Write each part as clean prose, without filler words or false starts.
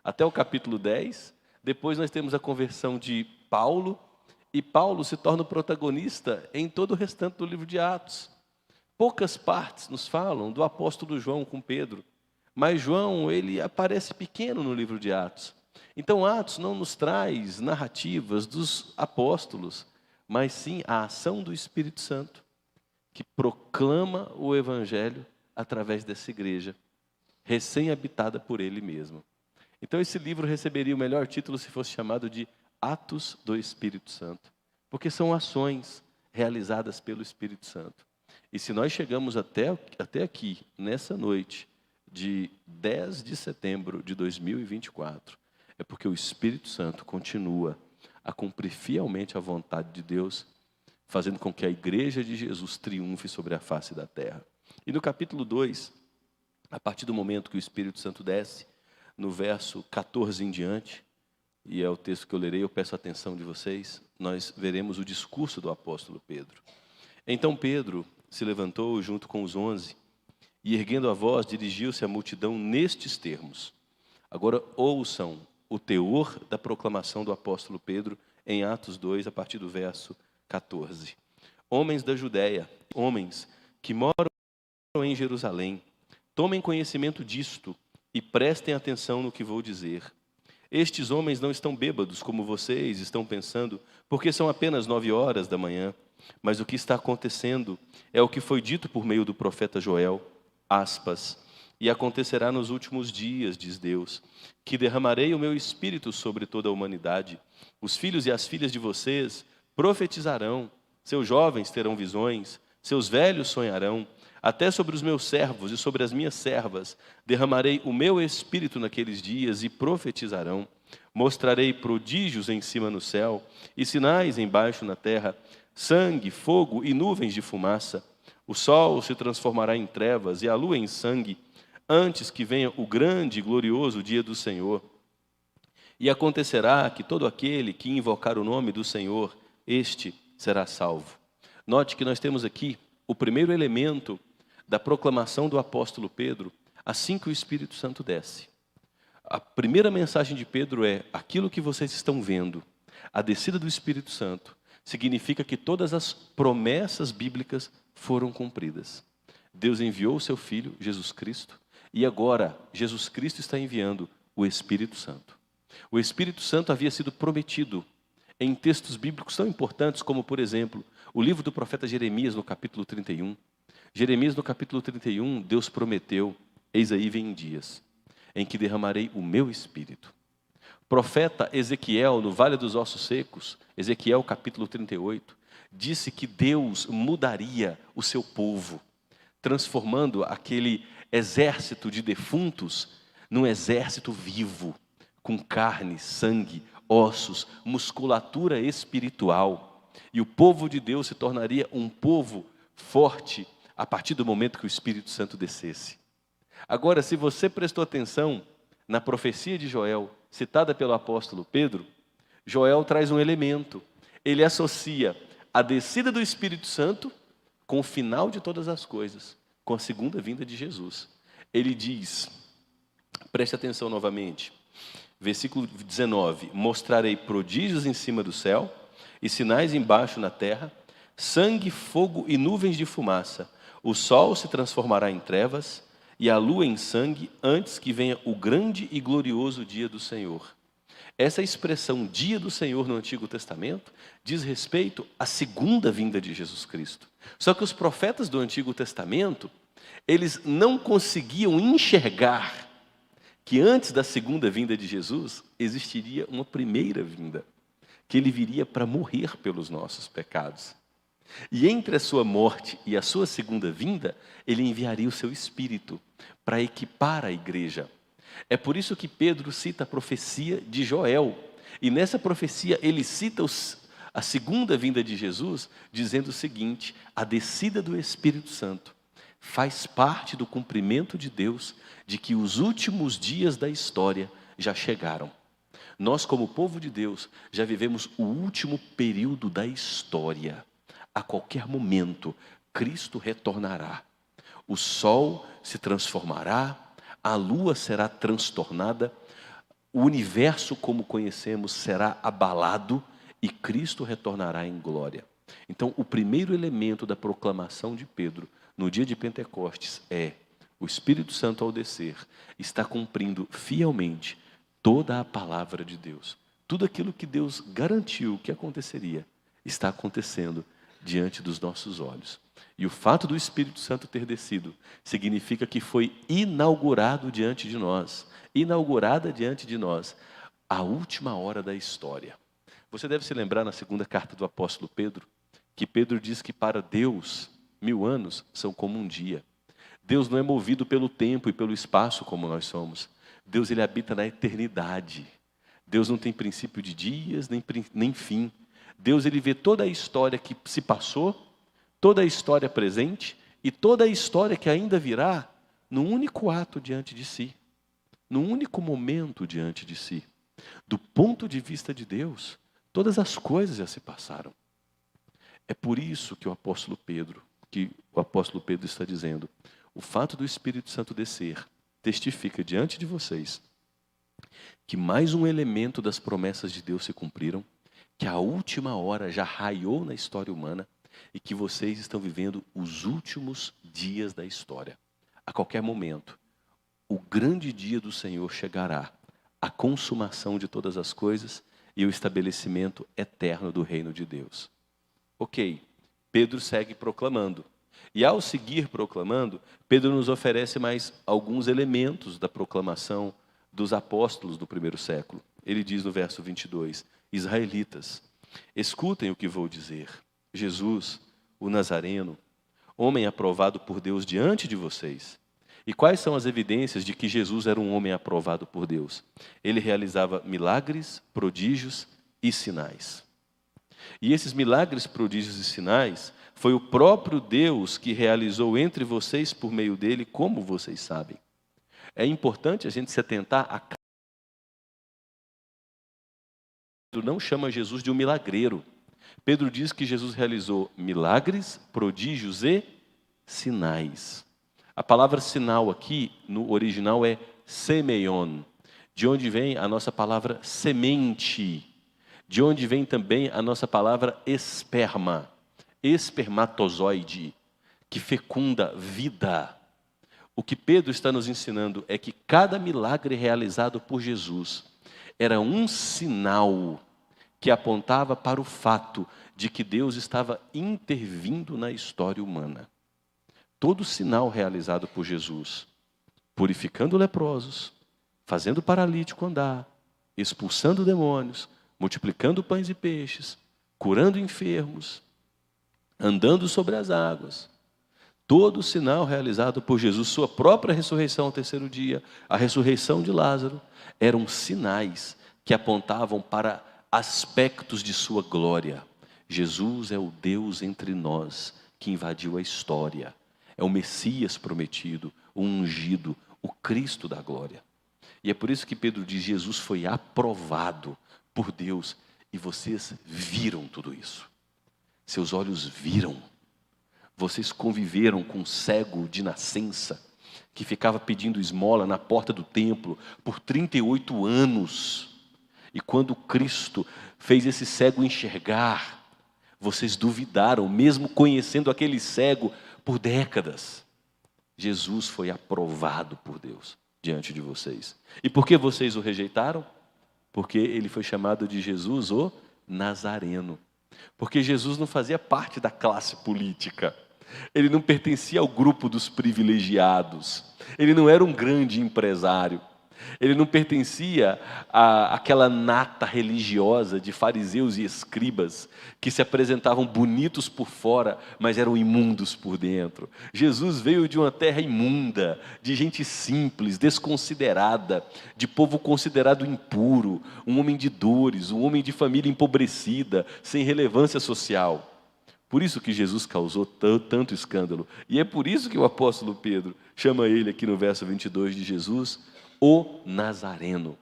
até o capítulo 10. Depois nós temos a conversão de Paulo, e Paulo se torna o protagonista em todo o restante do livro de Atos. Poucas partes nos falam do apóstolo João com Pedro, mas João, ele aparece pequeno no livro de Atos. Então Atos não nos traz narrativas dos apóstolos, mas sim a ação do Espírito Santo, que proclama o Evangelho através dessa igreja, recém-habitada por ele mesmo. Então esse livro receberia o melhor título se fosse chamado de Atos do Espírito Santo, porque são ações realizadas pelo Espírito Santo. E se nós chegamos até aqui, nessa noite de 10 de setembro de 2024, é porque o Espírito Santo continua a cumprir fielmente a vontade de Deus, fazendo com que a igreja de Jesus triunfe sobre a face da terra. E no capítulo 2, a partir do momento que o Espírito Santo desce, no verso 14 em diante, e é o texto que eu lerei, eu peço a atenção de vocês, nós veremos o discurso do apóstolo Pedro. Então Pedro se levantou junto com os 11 e, erguendo a voz, dirigiu-se à multidão nestes termos. Agora ouçam o teor da proclamação do apóstolo Pedro em Atos 2, a partir do verso 14. Homens da Judéia, homens que moram em Jerusalém, tomem conhecimento disto e prestem atenção no que vou dizer. Estes homens não estão bêbados, como vocês estão pensando, porque são apenas 9 horas da manhã. Mas o que está acontecendo é o que foi dito por meio do profeta Joel, aspas, e acontecerá nos últimos dias, diz Deus, que derramarei o meu espírito sobre toda a humanidade. Os filhos e as filhas de vocês profetizarão, seus jovens terão visões, seus velhos sonharão, até sobre os meus servos e sobre as minhas servas derramarei o meu espírito naqueles dias e profetizarão. Mostrarei prodígios em cima no céu e sinais embaixo na terra, sangue, fogo e nuvens de fumaça. O sol se transformará em trevas e a lua em sangue, antes que venha o grande e glorioso dia do Senhor. E acontecerá que todo aquele que invocar o nome do Senhor, este será salvo. Note que nós temos aqui o primeiro elemento da proclamação do apóstolo Pedro, assim que o Espírito Santo desce. A primeira mensagem de Pedro é: aquilo que vocês estão vendo, a descida do Espírito Santo, significa que todas as promessas bíblicas foram cumpridas. Deus enviou o seu Filho, Jesus Cristo, e agora Jesus Cristo está enviando o Espírito Santo. O Espírito Santo havia sido prometido em textos bíblicos tão importantes como, por exemplo, o livro do profeta Jeremias, no capítulo 31. Jeremias, no capítulo 31, Deus prometeu: eis aí vem dias em que derramarei o meu Espírito. Profeta Ezequiel, no Vale dos Ossos Secos, Ezequiel capítulo 38, disse que Deus mudaria o seu povo, transformando aquele exército de defuntos num exército vivo, com carne, sangue, ossos, musculatura espiritual. E o povo de Deus se tornaria um povo forte a partir do momento que o Espírito Santo descesse. Agora, se você prestou atenção na profecia de Joel, citada pelo apóstolo Pedro, Joel traz um elemento. Ele associa a descida do Espírito Santo com o final de todas as coisas, com a segunda vinda de Jesus. Ele diz, preste atenção novamente, versículo 19: mostrarei prodígios em cima do céu e sinais embaixo na terra, sangue, fogo e nuvens de fumaça. O sol se transformará em trevas e a lua em sangue, antes que venha o grande e glorioso dia do Senhor. Essa expressão dia do Senhor no Antigo Testamento diz respeito à segunda vinda de Jesus Cristo. Só que os profetas do Antigo Testamento, eles não conseguiam enxergar que antes da segunda vinda de Jesus existiria uma primeira vinda, que ele viria para morrer pelos nossos pecados. E entre a sua morte e a sua segunda vinda, ele enviaria o seu Espírito para equipar a igreja. É por isso que Pedro cita a profecia de Joel. E nessa profecia ele cita a segunda vinda de Jesus, dizendo o seguinte: a descida do Espírito Santo faz parte do cumprimento de Deus de que os últimos dias da história já chegaram. Nós, como povo de Deus, já vivemos o último período da história. A qualquer momento, Cristo retornará. O sol se transformará, a lua será transtornada, o universo como conhecemos será abalado e Cristo retornará em glória. Então, o primeiro elemento da proclamação de Pedro no dia de Pentecostes é: o Espírito Santo, ao descer, está cumprindo fielmente toda a palavra de Deus. Tudo aquilo que Deus garantiu que aconteceria está acontecendo diante dos nossos olhos. E o fato do Espírito Santo ter descido significa que foi inaugurada diante de nós a última hora da história. Você deve se lembrar na segunda carta do apóstolo Pedro, que Pedro diz que para Deus 1000 anos são como um dia. Deus não é movido pelo tempo e pelo espaço como nós somos. Deus, ele habita na eternidade. Deus não tem princípio de dias, nem fim. Deus, ele vê toda a história que se passou, toda a história presente e toda a história que ainda virá num único ato diante de si, num único momento diante de si. Do ponto de vista de Deus, todas as coisas já se passaram. É por isso que o apóstolo Pedro está dizendo: o fato do Espírito Santo descer testifica diante de vocês que mais um elemento das promessas de Deus se cumpriram, que a última hora já raiou na história humana e que vocês estão vivendo os últimos dias da história. A qualquer momento, o grande dia do Senhor chegará, a consumação de todas as coisas e o estabelecimento eterno do reino de Deus. Ok, Pedro segue proclamando. E ao seguir proclamando, Pedro nos oferece mais alguns elementos da proclamação dos apóstolos do primeiro século. Ele diz no verso 22, israelitas, escutem o que vou dizer. Jesus, o Nazareno, homem aprovado por Deus diante de vocês. E quais são as evidências de que Jesus era um homem aprovado por Deus? Ele realizava milagres, prodígios e sinais. E esses milagres, prodígios e sinais, foi o próprio Deus que realizou entre vocês por meio dele, como vocês sabem. É importante a gente se atentar a... Pedro não chama Jesus de um milagreiro. Pedro diz que Jesus realizou milagres, prodígios e sinais. A palavra sinal aqui, no original, é semeion, de onde vem a nossa palavra semente, de onde vem também a nossa palavra esperma, espermatozoide, que fecunda vida. O que Pedro está nos ensinando é que cada milagre realizado por Jesus era um sinal que apontava para o fato de que Deus estava intervindo na história humana. Todo sinal realizado por Jesus, purificando leprosos, fazendo paralítico andar, expulsando demônios, multiplicando pães e peixes, curando enfermos, andando sobre as águas. Todo sinal realizado por Jesus, sua própria ressurreição ao terceiro dia, a ressurreição de Lázaro, eram sinais que apontavam para aspectos de sua glória. Jesus é o Deus entre nós que invadiu a história. É o Messias prometido, o ungido, o Cristo da glória. E é por isso que Pedro diz: Jesus foi aprovado por Deus e vocês viram tudo isso. Seus olhos viram. Vocês conviveram com um cego de nascença que ficava pedindo esmola na porta do templo por 38 anos. E quando Cristo fez esse cego enxergar, vocês duvidaram, mesmo conhecendo aquele cego por décadas. Jesus foi aprovado por Deus diante de vocês. E por que vocês o rejeitaram? Porque ele foi chamado de Jesus, o Nazareno. Porque Jesus não fazia parte da classe política. Ele não pertencia ao grupo dos privilegiados. Ele não era um grande empresário. Ele não pertencia àquela nata religiosa de fariseus e escribas que se apresentavam bonitos por fora, mas eram imundos por dentro. Jesus veio de uma terra imunda, de gente simples, desconsiderada, de povo considerado impuro, um homem de dores, um homem de família empobrecida, sem relevância social. Por isso que Jesus causou tanto escândalo. E é por isso que o apóstolo Pedro chama ele aqui no verso 22 de Jesus, o Nazareno,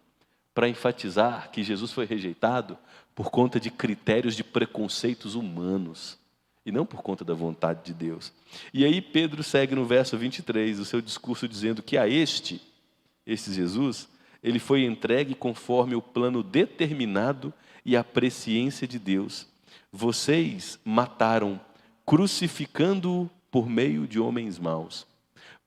para enfatizar que Jesus foi rejeitado por conta de critérios de preconceitos humanos e não por conta da vontade de Deus. E aí Pedro segue no verso 23 o seu discurso dizendo que a este Jesus, ele foi entregue conforme o plano determinado e a presciência de Deus. Vocês mataram, crucificando-o por meio de homens maus.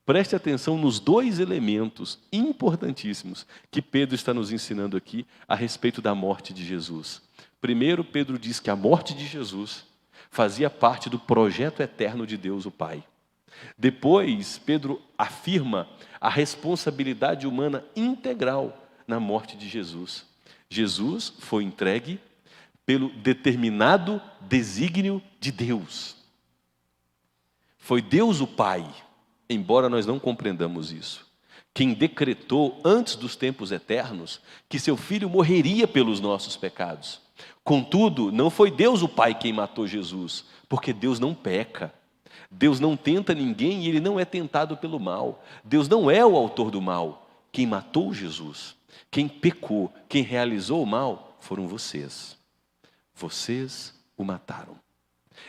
Preste atenção nos dois elementos importantíssimos que Pedro está nos ensinando aqui a respeito da morte de Jesus. Primeiro, Pedro diz que a morte de Jesus fazia parte do projeto eterno de Deus, o Pai. Depois, Pedro afirma a responsabilidade humana integral na morte de Jesus. Jesus foi entregue pelo determinado desígnio de Deus. Foi Deus o Pai, embora nós não compreendamos isso, quem decretou antes dos tempos eternos que seu Filho morreria pelos nossos pecados. Contudo, não foi Deus o Pai quem matou Jesus, porque Deus não peca. Deus não tenta ninguém e Ele não é tentado pelo mal. Deus não é o autor do mal. Quem matou Jesus, quem pecou, quem realizou o mal, foram vocês. Vocês o mataram.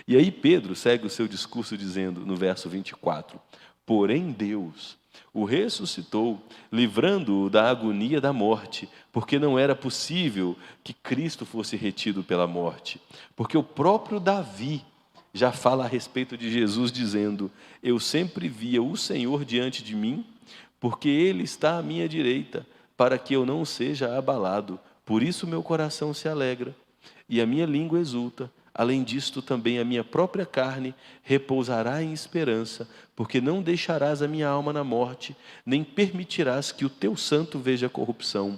E aí Pedro segue o seu discurso dizendo no verso 24: porém Deus o ressuscitou, livrando-o da agonia da morte, porque não era possível que Cristo fosse retido pela morte. Porque o próprio Davi já fala a respeito de Jesus dizendo: eu sempre via o Senhor diante de mim, porque Ele está à minha direita, para que eu não seja abalado. Por isso meu coração se alegra e a minha língua exulta. Além disto, também a minha própria carne repousará em esperança, porque não deixarás a minha alma na morte, nem permitirás que o teu santo veja corrupção.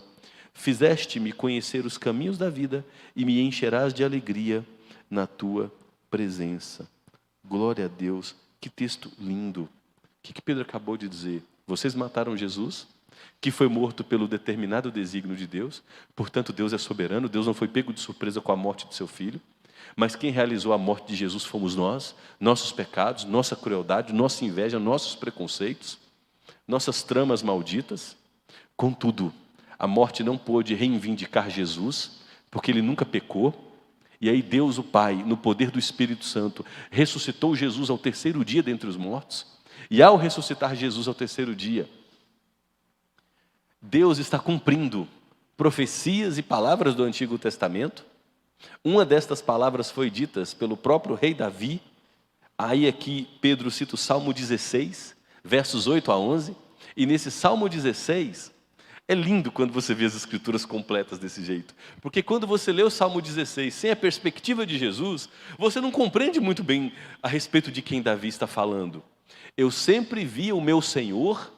Fizeste-me conhecer os caminhos da vida e me encherás de alegria na tua presença. Glória a Deus. Que texto lindo. O que Pedro acabou de dizer? Vocês mataram Jesus, que foi morto pelo determinado desígnio de Deus. Portanto, Deus é soberano. Deus não foi pego de surpresa com a morte de seu filho. Mas quem realizou a morte de Jesus fomos nós, nossos pecados, nossa crueldade, nossa inveja, nossos preconceitos, nossas tramas malditas. Contudo, a morte não pôde reivindicar Jesus, porque Ele nunca pecou. E aí Deus, o Pai, no poder do Espírito Santo, ressuscitou Jesus ao terceiro dia dentre os mortos. E ao ressuscitar Jesus ao terceiro dia, Deus está cumprindo profecias e palavras do Antigo Testamento. Uma destas palavras foi ditas pelo próprio rei Davi. Aí aqui Pedro cita o Salmo 16, versos 8 a 11. E nesse Salmo 16, é lindo quando você vê as escrituras completas desse jeito. Porque quando você lê o Salmo 16 sem a perspectiva de Jesus, você não compreende muito bem a respeito de quem Davi está falando. Eu sempre vi o meu Senhor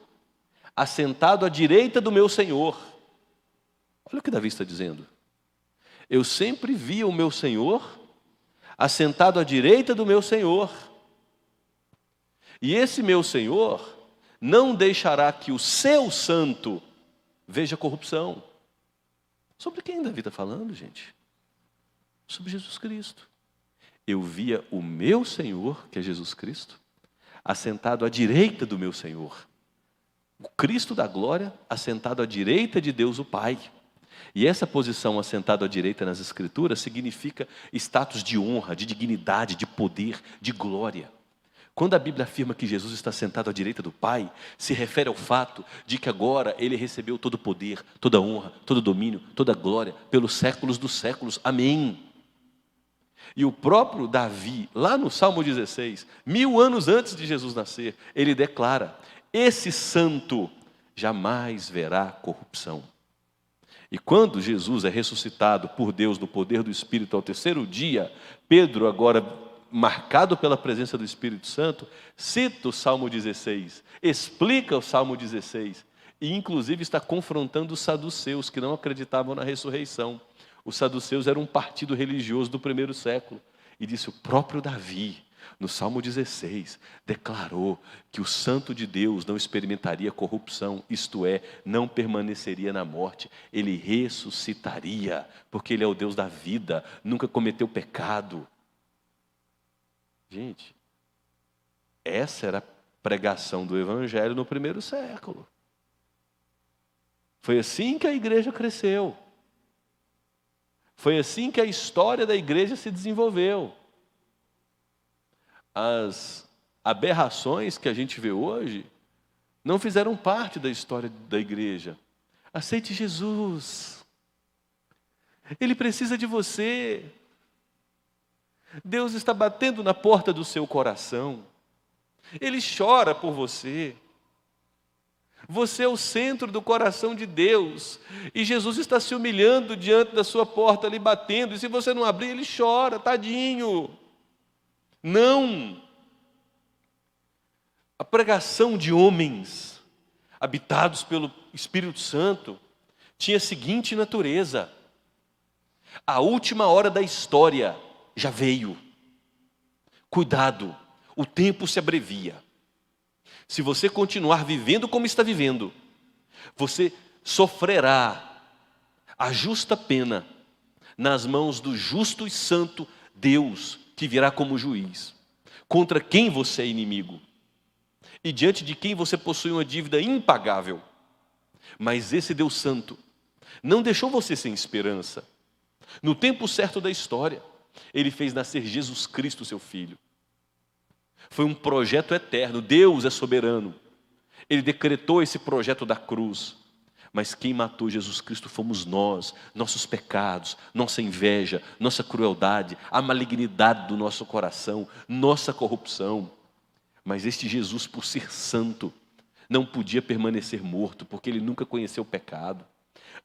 assentado à direita do meu Senhor. Olha o que Davi está dizendo. Eu sempre vi o meu Senhor assentado à direita do meu Senhor. E esse meu Senhor não deixará que o seu santo veja corrupção. Sobre quem Davi está falando, gente? Sobre Jesus Cristo. Eu via o meu Senhor, que é Jesus Cristo, assentado à direita do meu Senhor. O Cristo da glória assentado à direita de Deus o Pai. E essa posição assentado à direita nas Escrituras significa status de honra, de dignidade, de poder, de glória. Quando a Bíblia afirma que Jesus está sentado à direita do Pai, se refere ao fato de que agora Ele recebeu todo o poder, toda a honra, todo o domínio, toda a glória, pelos séculos dos séculos. Amém. E o próprio Davi, lá no Salmo 16, 1000 anos antes de Jesus nascer, ele declara: esse santo jamais verá corrupção. E quando Jesus é ressuscitado por Deus no poder do Espírito ao terceiro dia, Pedro, agora marcado pela presença do Espírito Santo, cita o Salmo 16, explica o Salmo 16, e inclusive está confrontando os saduceus, que não acreditavam na ressurreição. Os saduceus eram um partido religioso do primeiro século, e disse: o próprio Davi, no Salmo 16, declarou que o santo de Deus não experimentaria corrupção, isto é, não permaneceria na morte, ele ressuscitaria, porque ele é o Deus da vida, nunca cometeu pecado. Gente, essa era a pregação do Evangelho no primeiro século. Foi assim que a igreja cresceu. Foi assim que a história da igreja se desenvolveu. As aberrações que a gente vê hoje não fizeram parte da história da igreja. Aceite Jesus. Ele precisa de você. Deus está batendo na porta do seu coração. Ele chora por você. Você é o centro do coração de Deus. E Jesus está se humilhando diante da sua porta, ali batendo. E se você não abrir, ele chora, tadinho. Não. A pregação de homens habitados pelo Espírito Santo tinha a seguinte natureza: a última hora da história já veio. Cuidado, o tempo se abrevia. Se você continuar vivendo como está vivendo, você sofrerá a justa pena nas mãos do justo e santo Deus que virá como juiz, contra quem você é inimigo e diante de quem você possui uma dívida impagável. Mas esse Deus santo não deixou você sem esperança. No tempo certo da história, Ele fez nascer Jesus Cristo, seu Filho. Foi um projeto eterno. Deus é soberano. Ele decretou esse projeto da cruz. Mas quem matou Jesus Cristo fomos nós, nossos pecados, nossa inveja, nossa crueldade, a malignidade do nosso coração, nossa corrupção. Mas este Jesus, por ser santo, não podia permanecer morto, porque ele nunca conheceu o pecado.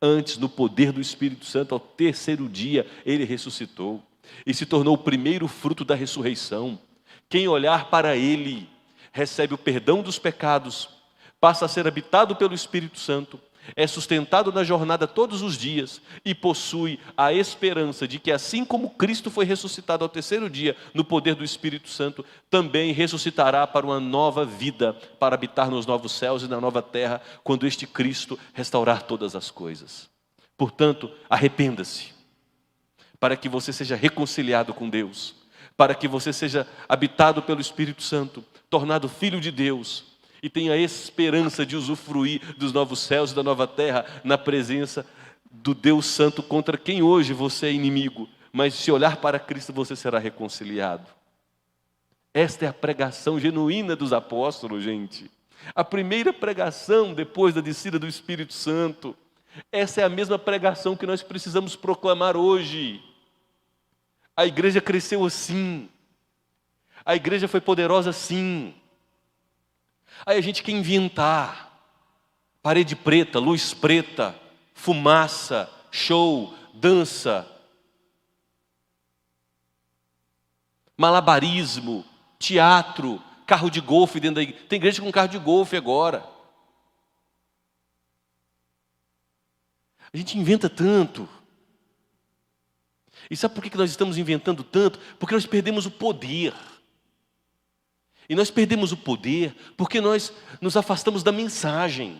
Antes, no poder do Espírito Santo, ao terceiro dia, ele ressuscitou e se tornou o primeiro fruto da ressurreição. Quem olhar para ele recebe o perdão dos pecados, passa a ser habitado pelo Espírito Santo, é sustentado na jornada todos os dias e possui a esperança de que, assim como Cristo foi ressuscitado ao terceiro dia no poder do Espírito Santo, também ressuscitará para uma nova vida, para habitar nos novos céus e na nova terra, quando este Cristo restaurar todas as coisas. Portanto, arrependa-se, para que você seja reconciliado com Deus, para que você seja habitado pelo Espírito Santo, tornado filho de Deus, e tenha a esperança de usufruir dos novos céus e da nova terra, na presença do Deus Santo, contra quem hoje você é inimigo, mas se olhar para Cristo você será reconciliado. Esta é a pregação genuína dos apóstolos, gente. A primeira pregação depois da descida do Espírito Santo. Essa é a mesma pregação que nós precisamos proclamar hoje. A igreja cresceu assim. A igreja foi poderosa assim. Aí a gente quer inventar parede preta, luz preta, fumaça, show, dança, malabarismo, teatro, carro de golfe dentro da igreja. Tem igreja com carro de golfe agora. A gente inventa tanto. E sabe por que nós estamos inventando tanto? Porque nós perdemos o poder. E nós perdemos o poder porque nós nos afastamos da mensagem.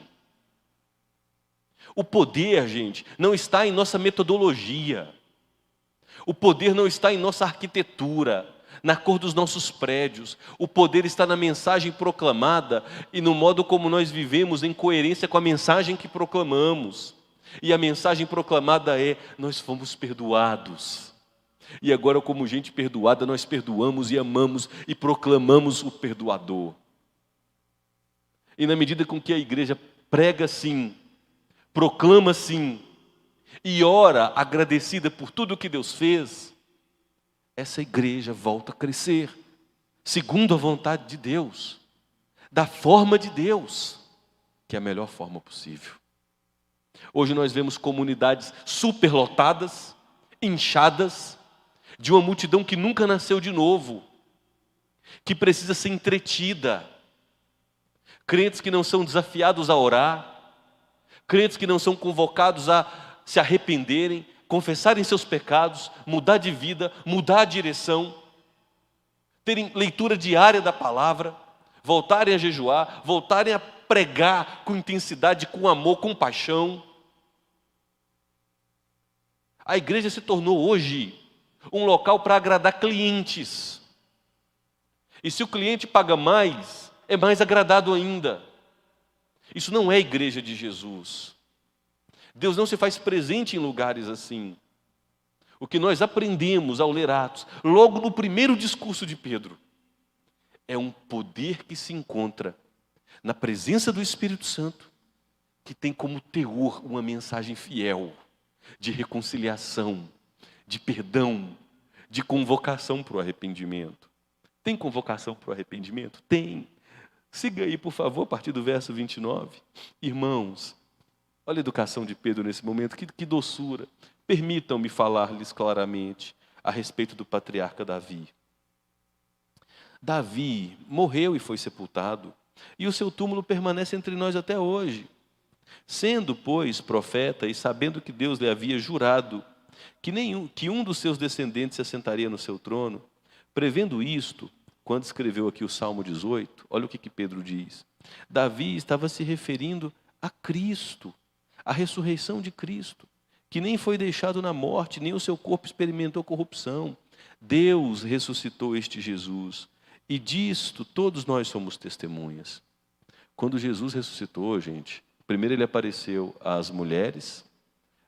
O poder, gente, não está em nossa metodologia. O poder não está em nossa arquitetura, na cor dos nossos prédios. O poder está na mensagem proclamada e no modo como nós vivemos em coerência com a mensagem que proclamamos. E a mensagem proclamada é: nós fomos perdoados. E agora, como gente perdoada, nós perdoamos e amamos e proclamamos o perdoador. E na medida com que a igreja prega assim, proclama assim, e ora agradecida por tudo que Deus fez, essa igreja volta a crescer, segundo a vontade de Deus, da forma de Deus, que é a melhor forma possível. Hoje nós vemos comunidades superlotadas, inchadas, de uma multidão que nunca nasceu de novo, que precisa ser entretida, crentes que não são desafiados a orar, crentes que não são convocados a se arrependerem, confessarem seus pecados, mudar de vida, mudar a direção, terem leitura diária da palavra, voltarem a jejuar, voltarem a pregar com intensidade, com amor, com paixão. A igreja se tornou hoje um local para agradar clientes. E se o cliente paga mais, é mais agradado ainda. Isso não é igreja de Jesus. Deus não se faz presente em lugares assim. O que nós aprendemos ao ler Atos, logo no primeiro discurso de Pedro, é um poder que se encontra na presença do Espírito Santo, que tem como teor uma mensagem fiel de reconciliação, de perdão, de convocação para o arrependimento. Tem convocação para o arrependimento? Tem. Siga aí, por favor, a partir do verso 29. Irmãos, olha a educação de Pedro nesse momento, que doçura. Permitam-me falar-lhes claramente a respeito do patriarca Davi. Davi morreu e foi sepultado, e o seu túmulo permanece entre nós até hoje. Sendo, pois, profeta e sabendo que Deus lhe havia jurado que um dos seus descendentes se assentaria no seu trono, prevendo isto, quando escreveu aqui o Salmo 18, olha o que Pedro diz. Davi estava se referindo a Cristo, a ressurreição de Cristo, que nem foi deixado na morte, nem o seu corpo experimentou corrupção. Deus ressuscitou este Jesus, e disto todos nós somos testemunhas. Quando Jesus ressuscitou, gente, primeiro ele apareceu às mulheres,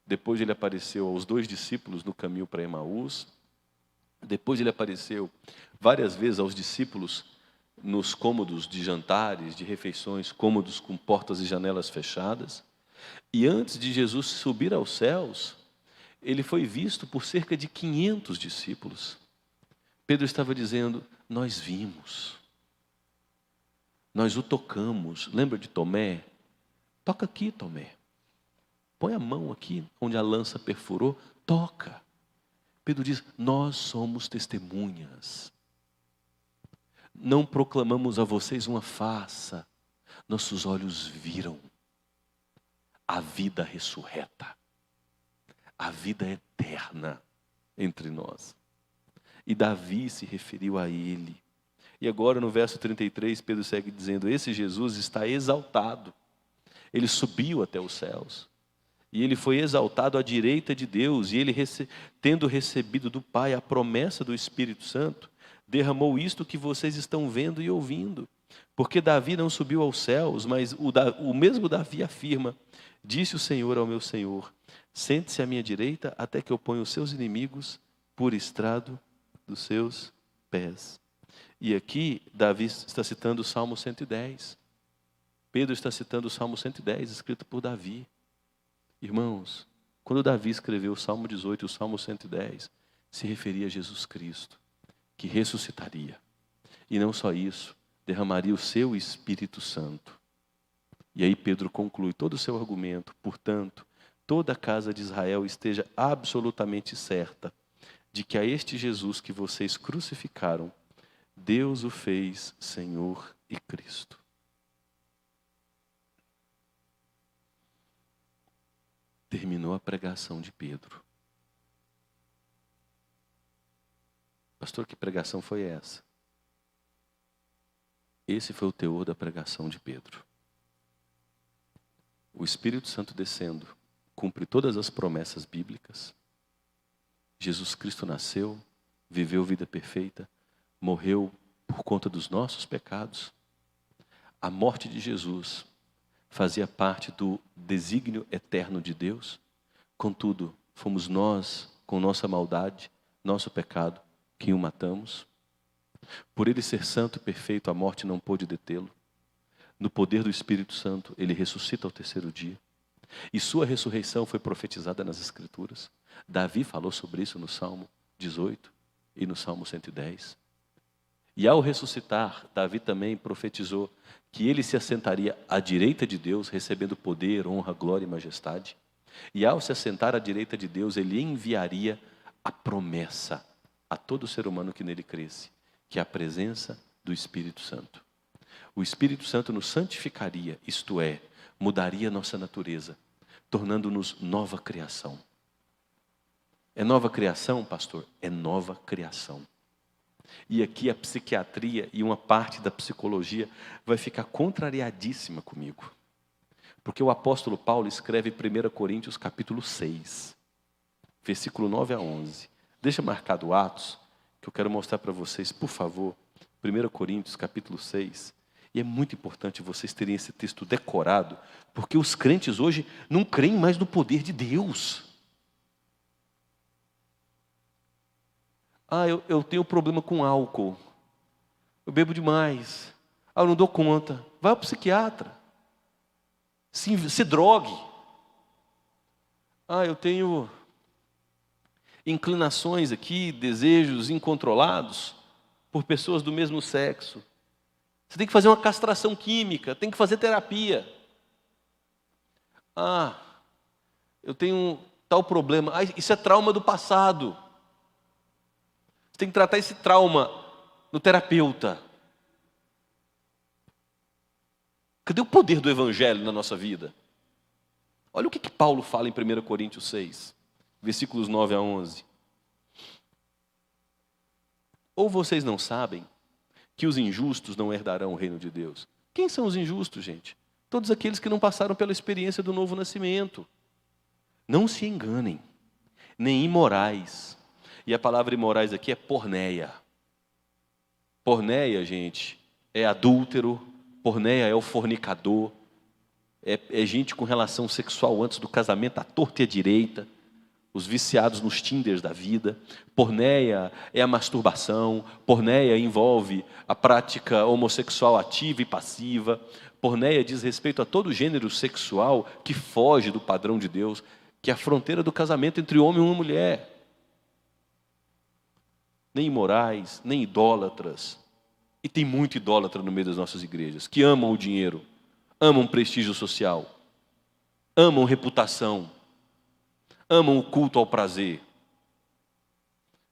depois ele apareceu aos 2 discípulos no caminho para Emaús, depois ele apareceu várias vezes aos discípulos nos cômodos de jantares, de refeições, cômodos com portas e janelas fechadas. E antes de Jesus subir aos céus, ele foi visto por cerca de 500 discípulos. Pedro estava dizendo, nós vimos, nós o tocamos. Lembra de Tomé? Toca aqui, Tomé. Põe a mão aqui, onde a lança perfurou, toca. Pedro diz, nós somos testemunhas. Não proclamamos a vocês uma farsa, nossos olhos viram a vida ressurreta, a vida eterna entre nós. E Davi se referiu a ele. E agora no verso 33, Pedro segue dizendo, esse Jesus está exaltado. Ele subiu até os céus. E ele foi exaltado à direita de Deus. E ele, tendo recebido do Pai a promessa do Espírito Santo, derramou isto que vocês estão vendo e ouvindo. Porque Davi não subiu aos céus, mas o mesmo Davi afirma, disse o Senhor ao meu Senhor, sente-se à minha direita até que eu ponha os seus inimigos por estrado dos seus pés. E aqui Davi está citando o Salmo 110. Pedro está citando o Salmo 110, escrito por Davi. Irmãos, quando Davi escreveu o Salmo 18 e o Salmo 110, se referia a Jesus Cristo, que ressuscitaria. E não só isso, derramaria o seu Espírito Santo. E aí Pedro conclui todo o seu argumento. Portanto, toda a casa de Israel esteja absolutamente certa de que a este Jesus que vocês crucificaram, Deus o fez Senhor e Cristo. Terminou a pregação de Pedro. Pastor, que pregação foi essa? Esse foi o teor da pregação de Pedro. O Espírito Santo descendo, cumpre todas as promessas bíblicas. Jesus Cristo nasceu, viveu vida perfeita, morreu por conta dos nossos pecados. A morte de Jesus fazia parte do desígnio eterno de Deus. Contudo, fomos nós, com nossa maldade, nosso pecado, quem o matamos. Por ele ser santo e perfeito, a morte não pôde detê-lo. No poder do Espírito Santo, ele ressuscita ao 3º dia. E sua ressurreição foi profetizada nas Escrituras. Davi falou sobre isso no Salmo 18 e no Salmo 110. E ao ressuscitar, Davi também profetizou que ele se assentaria à direita de Deus, recebendo poder, honra, glória e majestade. E ao se assentar à direita de Deus, ele enviaria a promessa a todo ser humano que nele cresce, que é a presença do Espírito Santo. O Espírito Santo nos santificaria, isto é, mudaria nossa natureza, tornando-nos nova criação. É nova criação, pastor? É nova criação. E aqui a psiquiatria e uma parte da psicologia vai ficar contrariadíssima comigo. Porque o apóstolo Paulo escreve 1 Coríntios capítulo 6, versículo 9 a 11. Deixa marcado Atos, que eu quero mostrar para vocês, por favor. 1 Coríntios capítulo 6. E é muito importante vocês terem esse texto decorado, porque os crentes hoje não creem mais no poder de Deus. Eu tenho problema com álcool. Eu bebo demais. Eu não dou conta. Vai ao psiquiatra. se drogue. Eu tenho inclinações aqui, desejos incontrolados por pessoas do mesmo sexo. Você tem que fazer uma castração química, tem que fazer terapia. Eu tenho tal problema. Isso é trauma do passado. Você tem que tratar esse trauma no terapeuta. Cadê o poder do Evangelho na nossa vida? Olha o que Paulo fala em 1 Coríntios 6, versículos 9 a 11. Ou vocês não sabem que os injustos não herdarão o reino de Deus? Quem são os injustos, gente? Todos aqueles que não passaram pela experiência do novo nascimento. Não se enganem, nem imorais. E a palavra imorais aqui é porneia. Porneia, gente, é adúltero. Porneia é o fornicador. É gente com relação sexual antes do casamento, à torta e à direita. Os viciados nos Tinders da vida. Porneia é a masturbação. Porneia envolve a prática homossexual ativa e passiva. Porneia diz respeito a todo gênero sexual que foge do padrão de Deus, que é a fronteira do casamento entre homem e uma mulher. Nem imorais, nem idólatras. E tem muito idólatra no meio das nossas igrejas, que amam o dinheiro, amam prestígio social, amam reputação, amam o culto ao prazer.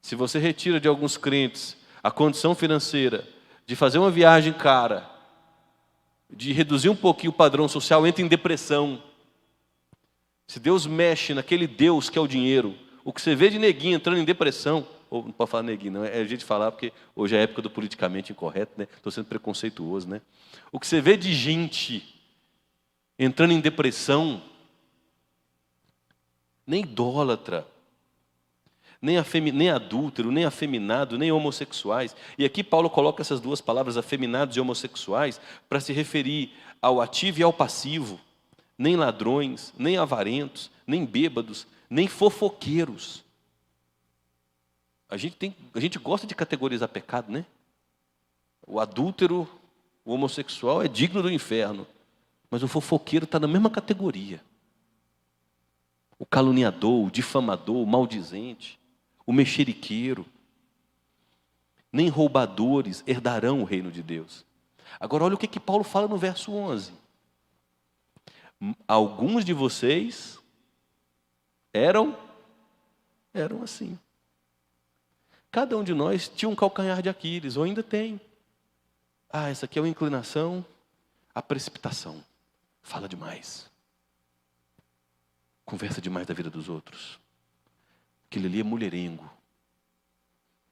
Se você retira de alguns crentes a condição financeira de fazer uma viagem cara, de reduzir um pouquinho o padrão social, entra em depressão. Se Deus mexe naquele Deus que é o dinheiro, o que você vê de neguinho entrando em depressão, ou não pode falar neguinho, não, é a gente falar porque hoje é a época do politicamente incorreto, né? Estou sendo preconceituoso, né? O que você vê de gente entrando em depressão, nem idólatra, nem adúltero, nem afeminado, nem homossexuais. E aqui Paulo coloca essas duas palavras, afeminados e homossexuais, para se referir ao ativo e ao passivo. Nem ladrões, nem avarentos, nem bêbados, nem fofoqueiros. A gente gosta de categorizar pecado, né? O adúltero, o homossexual é digno do inferno, mas o fofoqueiro está na mesma categoria. O caluniador, o difamador, o maldizente, o mexeriqueiro, nem roubadores herdarão o reino de Deus. Agora olha o que Paulo fala no verso 11. Alguns de vocês eram assim. Cada um de nós tinha um calcanhar de Aquiles, ou ainda tem. Essa aqui é uma inclinação à precipitação. Fala demais. Conversa demais da vida dos outros. Aquele ali é mulherengo.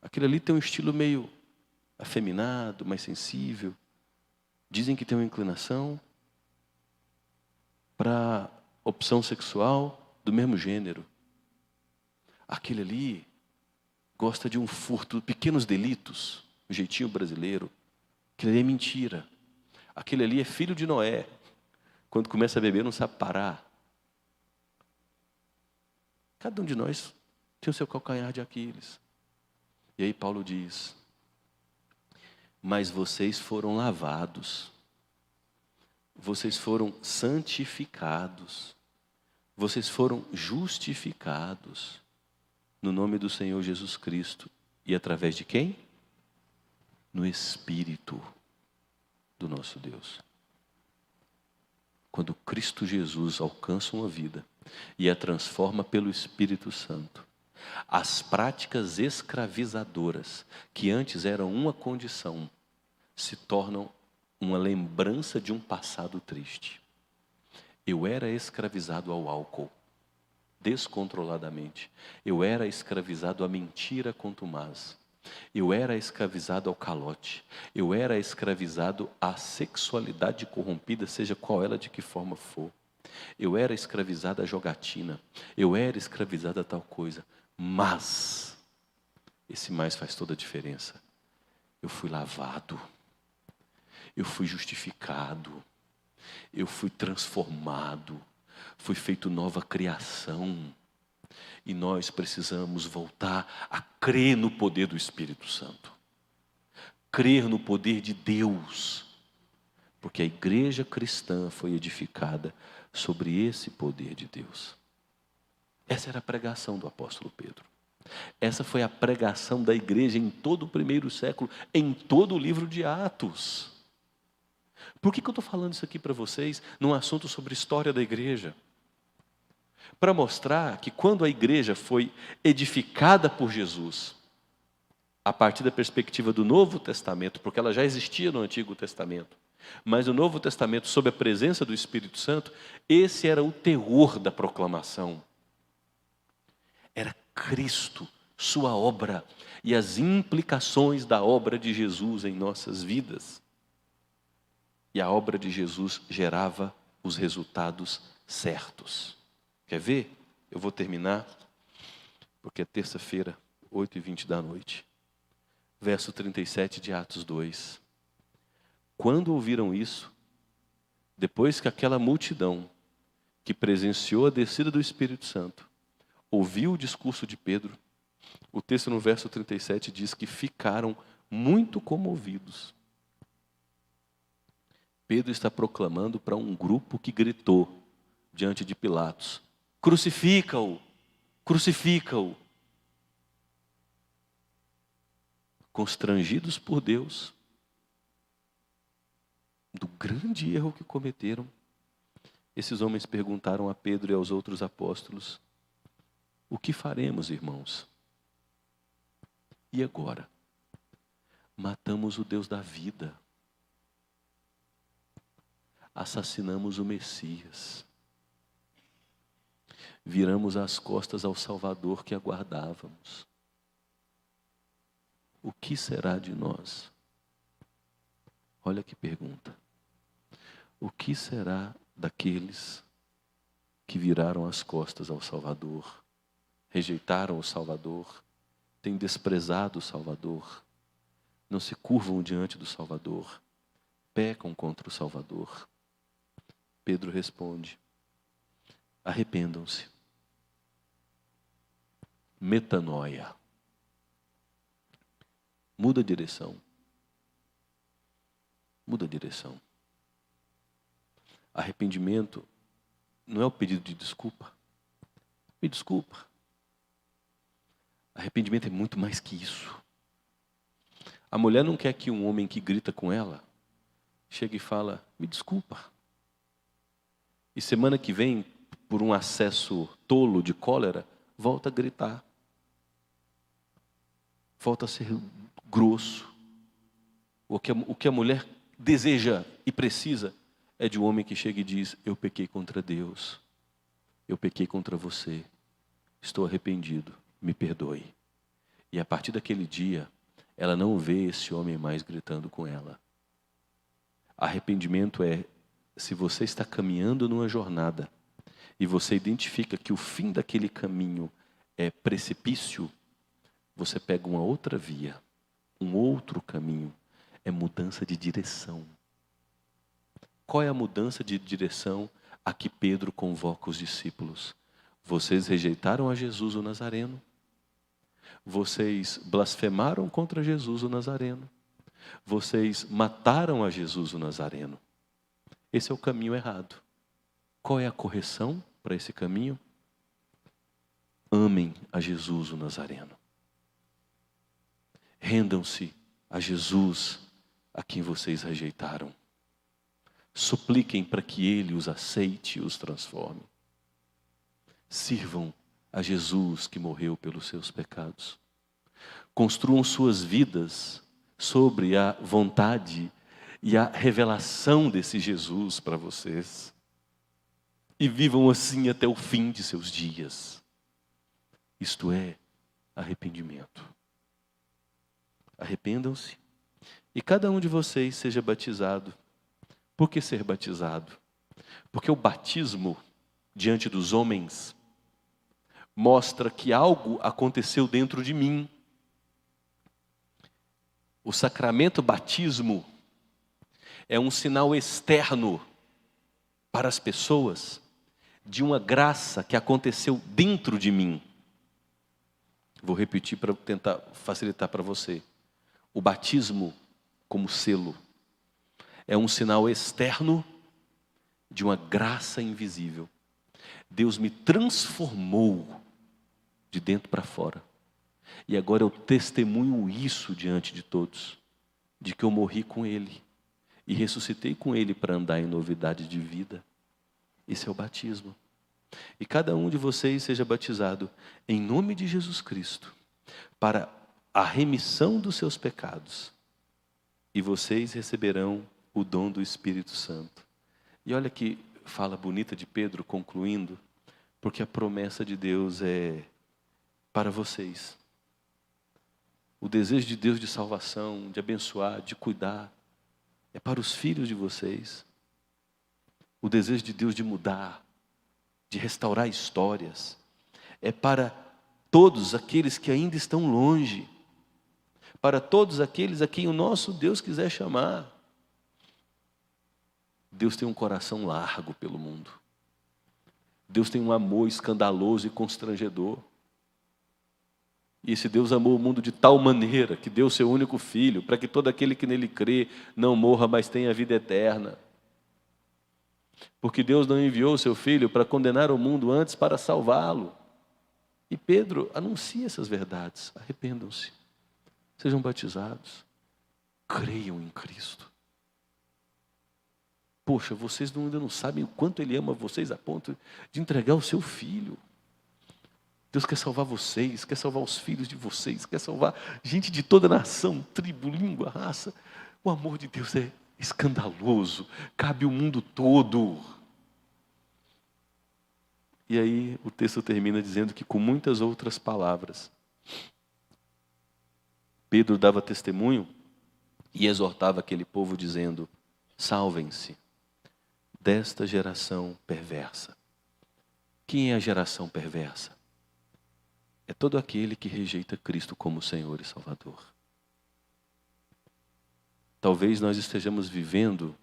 Aquele ali tem um estilo meio afeminado, mais sensível. Dizem que tem uma inclinação para opção sexual do mesmo gênero. Aquele ali gosta de um furto, pequenos delitos, o jeitinho brasileiro. Aquele ali é mentira. Aquele ali é filho de Noé. Quando começa a beber não sabe parar. Cada um de nós tem o seu calcanhar de Aquiles. E aí Paulo diz: mas vocês foram lavados, vocês foram santificados, vocês foram justificados no nome do Senhor Jesus Cristo. E através de quem? No Espírito do nosso Deus. Quando Cristo Jesus alcança uma vida e a transforma pelo Espírito Santo, as práticas escravizadoras, que antes eram uma condição, se tornam uma lembrança de um passado triste. Eu era escravizado ao álcool, descontroladamente. Eu era escravizado à mentira contumaz. Eu era escravizado ao calote. Eu era escravizado à sexualidade corrompida, seja qual ela de que forma for. Eu era escravizado à jogatina. Eu era escravizado a tal coisa. Mas, esse mais faz toda a diferença. Eu fui lavado. Eu fui justificado. Eu fui transformado. Fui feito nova criação. E nós precisamos voltar a crer no poder do Espírito Santo. Crer no poder de Deus. Porque a igreja cristã foi edificada sobre esse poder de Deus. Essa era a pregação do apóstolo Pedro. Essa foi a pregação da igreja em todo o primeiro século, em todo o livro de Atos. Por que eu estou falando isso aqui para vocês, num assunto sobre história da igreja? Para mostrar que quando a igreja foi edificada por Jesus, a partir da perspectiva do Novo Testamento, porque ela já existia no Antigo Testamento, mas no Novo Testamento, sob a presença do Espírito Santo, esse era o teor da proclamação. Era Cristo, sua obra e as implicações da obra de Jesus em nossas vidas. E a obra de Jesus gerava os resultados certos. Quer ver? Eu vou terminar, porque é terça-feira, 8h20 da noite. Verso 37 de Atos 2. Quando ouviram isso, depois que aquela multidão que presenciou a descida do Espírito Santo ouviu o discurso de Pedro, o texto no verso 37 diz que ficaram muito comovidos. Pedro está proclamando para um grupo que gritou diante de Pilatos: crucifica-o, crucifica-o. Constrangidos por Deus, do grande erro que cometeram, esses homens perguntaram a Pedro e aos outros apóstolos: o que faremos, irmãos? E agora? Matamos o Deus da vida. Assassinamos o Messias. Viramos as costas ao Salvador que aguardávamos. O que será de nós? Olha que pergunta. O que será daqueles que viraram as costas ao Salvador, rejeitaram o Salvador, têm desprezado o Salvador, não se curvam diante do Salvador, pecam contra o Salvador? Pedro responde: arrependam-se. Metanoia. Muda a direção. Muda a direção. Arrependimento não é o pedido de desculpa. Me desculpa. Arrependimento é muito mais que isso. A mulher não quer que um homem que grita com ela chegue e fala: me desculpa. E semana que vem, por um acesso tolo de cólera, volta a gritar. Volta a ser grosso. O que a mulher deseja e precisa é de um homem que chega e diz: eu pequei contra Deus, eu pequei contra você, estou arrependido, me perdoe. E a partir daquele dia, ela não vê esse homem mais gritando com ela. Arrependimento é, se você está caminhando numa jornada e você identifica que o fim daquele caminho é precipício, você pega uma outra via, um outro caminho. É mudança de direção. Qual é a mudança de direção a que Pedro convoca os discípulos? Vocês rejeitaram a Jesus o Nazareno. Vocês blasfemaram contra Jesus o Nazareno. Vocês mataram a Jesus o Nazareno. Esse é o caminho errado. Qual é a correção para esse caminho? Amem a Jesus o Nazareno. Rendam-se a Jesus a quem vocês rejeitaram. Supliquem para que Ele os aceite e os transforme. Sirvam a Jesus que morreu pelos seus pecados. Construam suas vidas sobre a vontade e a revelação desse Jesus para vocês. E vivam assim até o fim de seus dias. Isto é arrependimento. Arrependam-se e cada um de vocês seja batizado. Por que ser batizado? Porque o batismo diante dos homens mostra que algo aconteceu dentro de mim. O sacramento batismo é um sinal externo para as pessoas de uma graça que aconteceu dentro de mim. Vou repetir para tentar facilitar para você. O batismo, como selo, é um sinal externo de uma graça invisível. Deus me transformou de dentro para fora. E agora eu testemunho isso diante de todos, de que eu morri com Ele e ressuscitei com Ele para andar em novidade de vida. Esse é o batismo. E cada um de vocês seja batizado em nome de Jesus Cristo, para a remissão dos seus pecados. E vocês receberão o dom do Espírito Santo. E olha que fala bonita de Pedro, concluindo, porque a promessa de Deus é para vocês. O desejo de Deus de salvação, de abençoar, de cuidar, é para os filhos de vocês. O desejo de Deus de mudar, de restaurar histórias, é para todos aqueles que ainda estão longe, para todos aqueles a quem o nosso Deus quiser chamar. Deus tem um coração largo pelo mundo. Deus tem um amor escandaloso e constrangedor. E esse Deus amou o mundo de tal maneira que deu seu único filho, para que todo aquele que nele crê não morra, mas tenha vida eterna. Porque Deus não enviou o seu filho para condenar o mundo, antes para salvá-lo. E Pedro anuncia essas verdades. Arrependam-se, sejam batizados, creiam em Cristo. Poxa, vocês ainda não sabem o quanto Ele ama vocês a ponto de entregar o seu filho. Deus quer salvar vocês, quer salvar os filhos de vocês, quer salvar gente de toda nação, tribo, língua, raça. O amor de Deus é escandaloso, cabe o mundo todo. E aí o texto termina dizendo que com muitas outras palavras, Pedro dava testemunho e exortava aquele povo dizendo: salvem-se desta geração perversa. Quem é a geração perversa? É todo aquele que rejeita Cristo como Senhor e Salvador. Talvez nós estejamos vivendo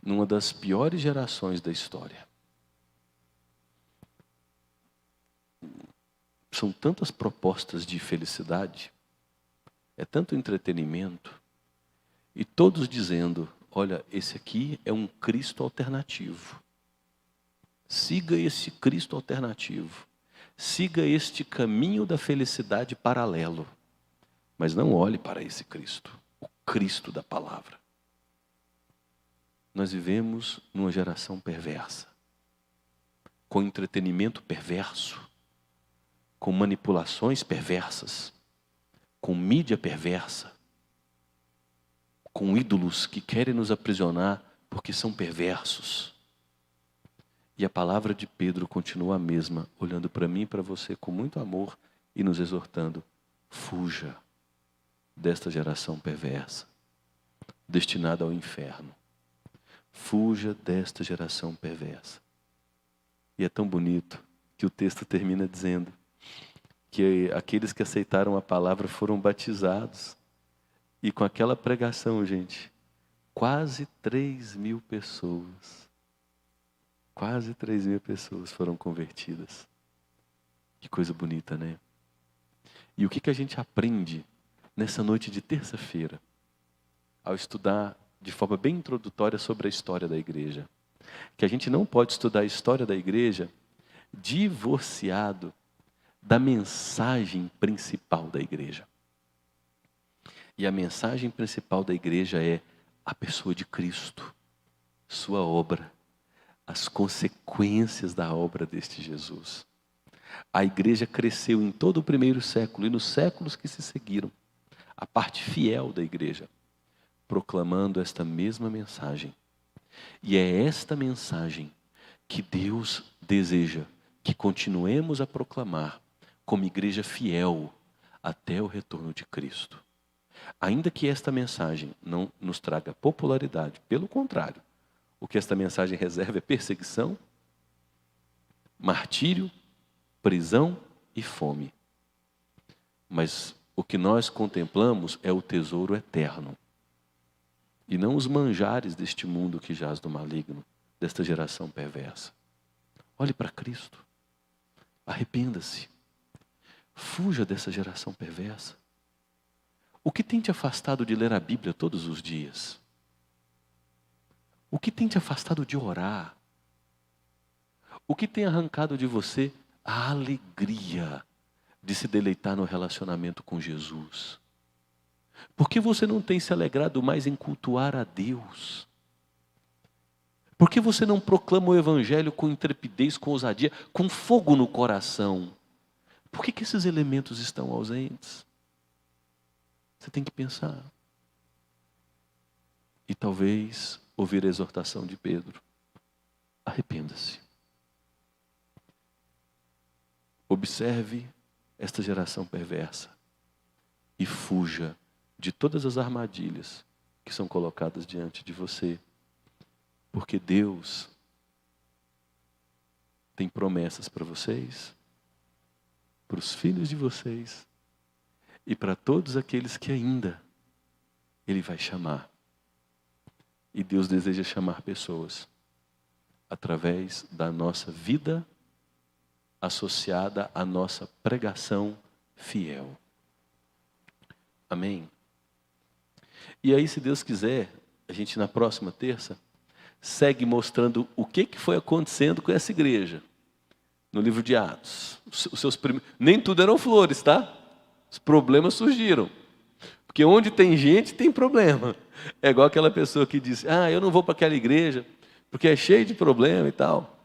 numa das piores gerações da história. São tantas propostas de felicidade, é tanto entretenimento, e todos dizendo: olha, esse aqui é um Cristo alternativo. Siga esse Cristo alternativo. Siga este caminho da felicidade paralelo. Mas não olhe para esse Cristo, o Cristo da palavra. Nós vivemos numa geração perversa, com entretenimento perverso, com manipulações perversas, com mídia perversa, com ídolos que querem nos aprisionar porque são perversos. E a palavra de Pedro continua a mesma, olhando para mim e para você com muito amor e nos exortando: fuja desta geração perversa, destinada ao inferno. Fuja desta geração perversa. E é tão bonito que o texto termina dizendo que aqueles que aceitaram a palavra foram batizados. E com aquela pregação, gente, quase 3.000 pessoas, quase 3.000 pessoas foram convertidas. Que coisa bonita, né? E o que a gente aprende nessa noite de terça-feira, ao estudar de forma bem introdutória sobre a história da igreja? Que a gente não pode estudar a história da igreja divorciado da mensagem principal da igreja. E a mensagem principal da igreja é a pessoa de Cristo, sua obra, as consequências da obra deste Jesus. A igreja cresceu em todo o primeiro século e nos séculos que se seguiram, a parte fiel da igreja, proclamando esta mesma mensagem. E é esta mensagem que Deus deseja que continuemos a proclamar como igreja fiel até o retorno de Cristo. Ainda que esta mensagem não nos traga popularidade, pelo contrário, o que esta mensagem reserva é perseguição, martírio, prisão e fome. Mas o que nós contemplamos é o tesouro eterno, e não os manjares deste mundo que jaz do maligno, desta geração perversa. Olhe para Cristo, arrependa-se, fuja dessa geração perversa. O que tem te afastado de ler a Bíblia todos os dias? O que tem te afastado de orar? O que tem arrancado de você a alegria de se deleitar no relacionamento com Jesus? Por que você não tem se alegrado mais em cultuar a Deus? Por que você não proclama o Evangelho com intrepidez, com ousadia, com fogo no coração? Por que esses elementos estão ausentes? Você tem que pensar. E talvez ouvir a exortação de Pedro. Arrependa-se. Observe esta geração perversa e fuja de todas as armadilhas que são colocadas diante de você. Porque Deus tem promessas para vocês, para os filhos de vocês e para todos aqueles que ainda Ele vai chamar. E Deus deseja chamar pessoas através da nossa vida associada à nossa pregação fiel. Amém? E aí, se Deus quiser, a gente na próxima terça segue mostrando o que foi acontecendo com essa igreja. No livro de Atos. Nem tudo eram flores, tá? Os problemas surgiram. Porque onde tem gente, tem problema. É igual aquela pessoa que disse, eu não vou para aquela igreja, porque é cheio de problema e tal.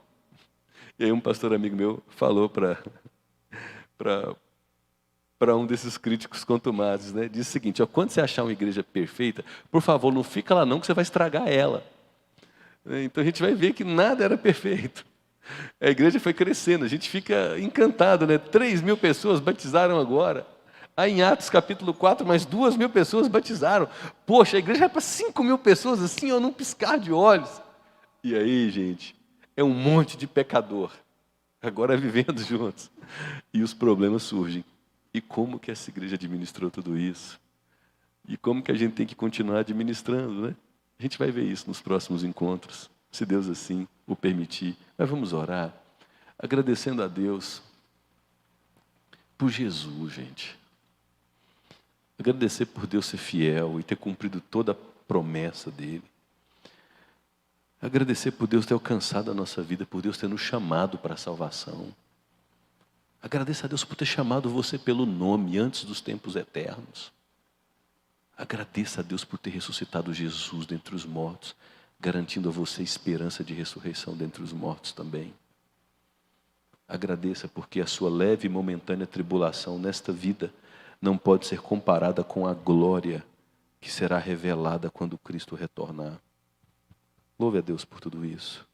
E aí um pastor amigo meu falou para um desses críticos contumazes, né? Disse o seguinte, quando você achar uma igreja perfeita, por favor, não fica lá não, que você vai estragar ela. Então a gente vai ver que nada era perfeito. A igreja foi crescendo, a gente fica encantado, né? 3.000 pessoas batizaram agora. Aí em Atos capítulo 4, mais 2.000 pessoas batizaram. Poxa, a igreja é para 5.000 pessoas assim, num piscar de olhos. E aí, gente, é um monte de pecador, agora vivendo juntos. E os problemas surgem. E como que essa igreja administrou tudo isso? E como que a gente tem que continuar administrando, né? A gente vai ver isso nos próximos encontros, se Deus assim o permitir. Mas vamos orar, agradecendo a Deus por Jesus, gente. Agradecer por Deus ser fiel e ter cumprido toda a promessa dEle. Agradecer por Deus ter alcançado a nossa vida, por Deus ter nos chamado para a salvação. Agradeça a Deus por ter chamado você pelo nome antes dos tempos eternos. Agradeça a Deus por ter ressuscitado Jesus dentre os mortos, garantindo a você esperança de ressurreição dentre os mortos também. Agradeça porque a sua leve e momentânea tribulação nesta vida não pode ser comparada com a glória que será revelada quando Cristo retornar. Louve a Deus por tudo isso.